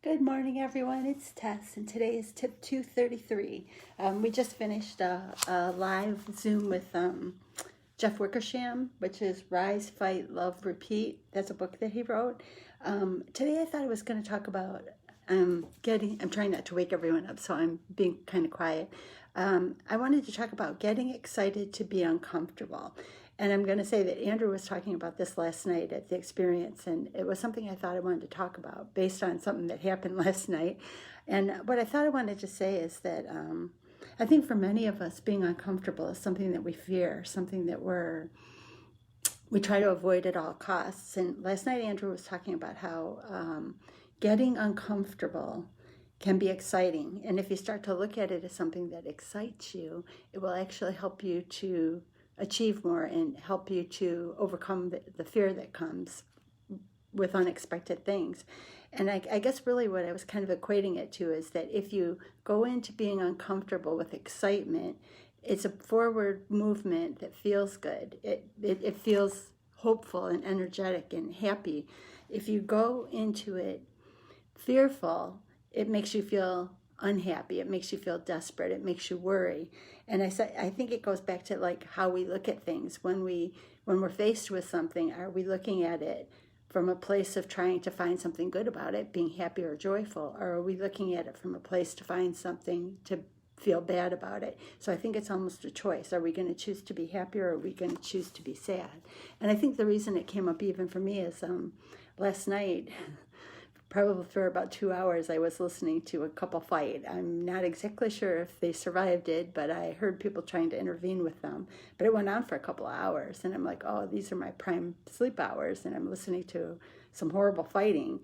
Good morning, everyone. It's Tess, and today is tip 233. We just finished a live Zoom with Jeff Wickersham, which is Rise, Fight, Love, Repeat. That's a book that he wrote. Today I thought I was going to talk about I'm trying not to wake everyone up, so I'm being kind of quiet. I wanted to talk about getting excited to be uncomfortable. And I'm going to say that Andrew was talking about this last night at the experience, and it was something I thought I wanted to talk about based on something that happened last night. And what I thought I wanted to say is that I think for many of us, being uncomfortable is something that we fear, something that we try to avoid at all costs. And last night Andrew was talking about how getting uncomfortable can be exciting. And if you start to look at it as something that excites you, it will actually help you to achieve more and help you to overcome the fear that comes with unexpected things. And I guess really what I was kind of equating it to is that if you go into being uncomfortable with excitement, it's a forward movement that feels good. It feels hopeful and energetic and happy. If you go into it fearful, it makes you feel unhappy. It makes you feel desperate. It makes you worry. And I think it goes back to like how we look at things. When we're faced with something, are we looking at it from a place of trying to find something good about it, being happy or joyful, or are we looking at it from a place to find something to feel bad about it? So I think it's almost a choice. Are we going to choose to be happy, or are we going to choose to be sad? And I think the reason it came up even for me is last night, probably for about 2 hours, I was listening to a couple fight. I'm not exactly sure if they survived it, but I heard people trying to intervene with them. But it went on for a couple of hours, and I'm like, oh, these are my prime sleep hours, and I'm listening to some horrible fighting.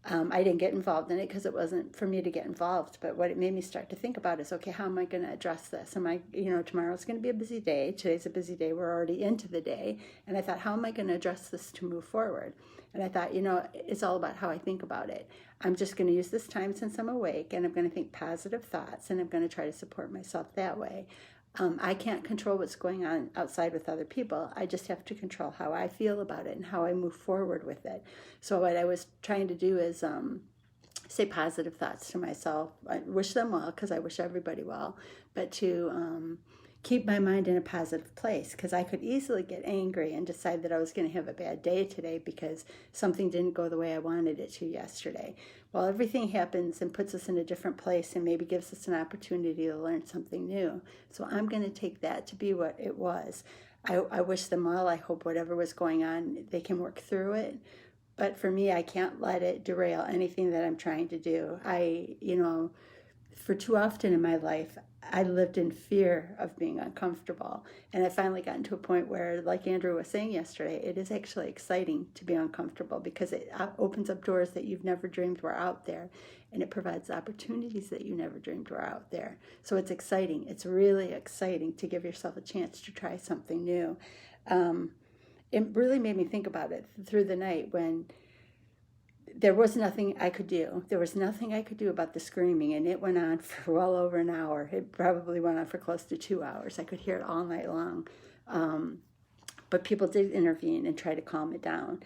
I didn't get involved in it because it wasn't for me to get involved. But what it made me start to think about is, okay, how am I going to address this? Tomorrow's going to be a busy day. Today's a busy day. We're already into the day. And I thought, how am I going to address this to move forward? And I thought, it's all about how I think about it. I'm just going to use this time since I'm awake, and I'm going to think positive thoughts, and I'm going to try to support myself that way. I can't control what's going on outside with other people. I just have to control how I feel about it and how I move forward with it. So what I was trying to do is say positive thoughts to myself. I wish them well because I wish everybody well, but to keep my mind in a positive place, because I could easily get angry and decide that I was going to have a bad day today because something didn't go the way I wanted it to yesterday. Well, everything happens and puts us in a different place and maybe gives us an opportunity to learn something new. So I'm going to take that to be what it was. I wish them well. I hope whatever was going on, they can work through it. But for me, I can't let it derail anything that I'm trying to do. For too often in my life, I lived in fear of being uncomfortable. And I finally gotten to a point where, like Andrew was saying yesterday, it is actually exciting to be uncomfortable because it opens up doors that you've never dreamed were out there. And it provides opportunities that you never dreamed were out there. So it's exciting. It's really exciting to give yourself a chance to try something new. It really made me think about it through the night when there was nothing I could do. There was nothing I could do about the screaming, and it went on for well over an hour. It probably went on for close to 2 hours. I could hear it all night long. But people did intervene and try to calm it down.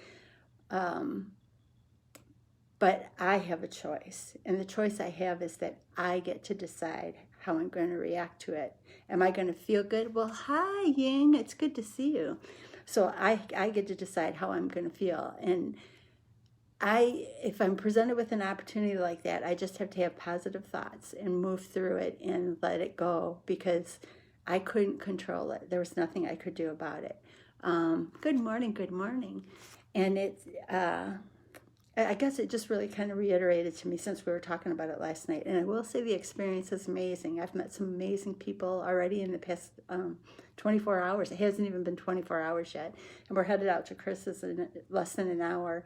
But I have a choice, and the choice I have is that I get to decide how I'm going to react to it. Am I going to feel good? Well, hi, Ying. It's good to see you. So I get to decide how I'm going to feel. And if I'm presented with an opportunity like that, I just have to have positive thoughts and move through it and let it go because I couldn't control it. There was nothing I could do about it. Good morning. And I guess it just really kind of reiterated to me since we were talking about it last night. And I will say the experience is amazing. I've met some amazing people already in the past 24 hours. It hasn't even been 24 hours yet. And we're headed out to Chris's in less than an hour.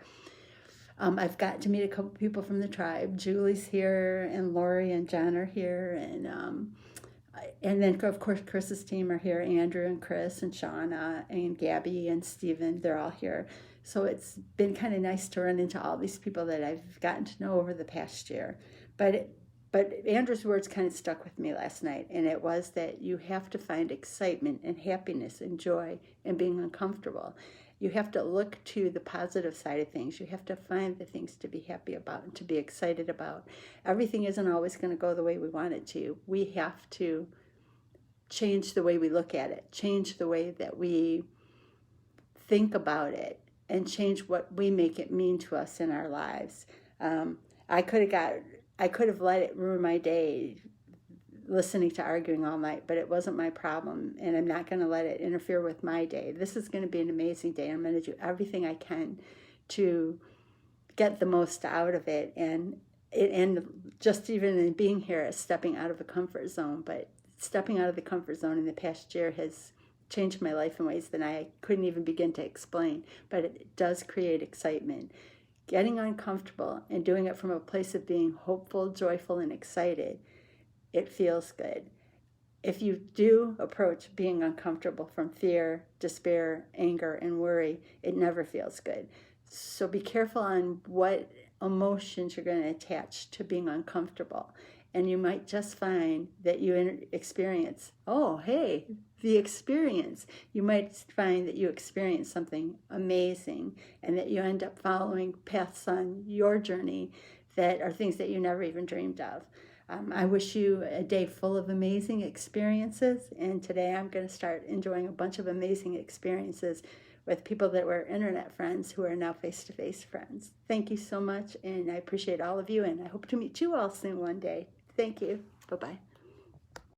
I've got to meet a couple people from the tribe. Julie's here, and Lori and John are here, and then of course Chris's team are here. Andrew and Chris and Shauna and Gabby and Steven, they're all here. So it's been kind of nice to run into all these people that I've gotten to know over the past year. But Andrew's words kind of stuck with me last night, and it was that you have to find excitement and happiness and joy in being uncomfortable. You have to look to the positive side of things. You have to find the things to be happy about and to be excited about. Everything isn't always going to go the way we want it to. We have to change the way we look at it, change the way that we think about it, and change what we make it mean to us in our lives. I could have let it ruin my day listening to arguing all night, but it wasn't my problem, and I'm not going to let it interfere with my day. This is going to be an amazing day. I'm going to do everything I can to get the most out of it, and just even in being here is stepping out of the comfort zone. But stepping out of the comfort zone in the past year has changed my life in ways that I couldn't even begin to explain, but it does create excitement. Getting uncomfortable and doing it from a place of being hopeful, joyful, and excited, it feels good. If you do approach being uncomfortable from fear, despair, anger, and worry, it never feels good. So be careful on what emotions you're going to attach to being uncomfortable. And you might just find that you experience, oh, hey, the experience. You might find that you experience something amazing and that you end up following paths on your journey that are things that you never even dreamed of. I wish you a day full of amazing experiences, and today I'm going to start enjoying a bunch of amazing experiences with people that were internet friends who are now face-to-face friends. Thank you so much, and I appreciate all of you, and I hope to meet you all soon one day. Thank you. Bye-bye.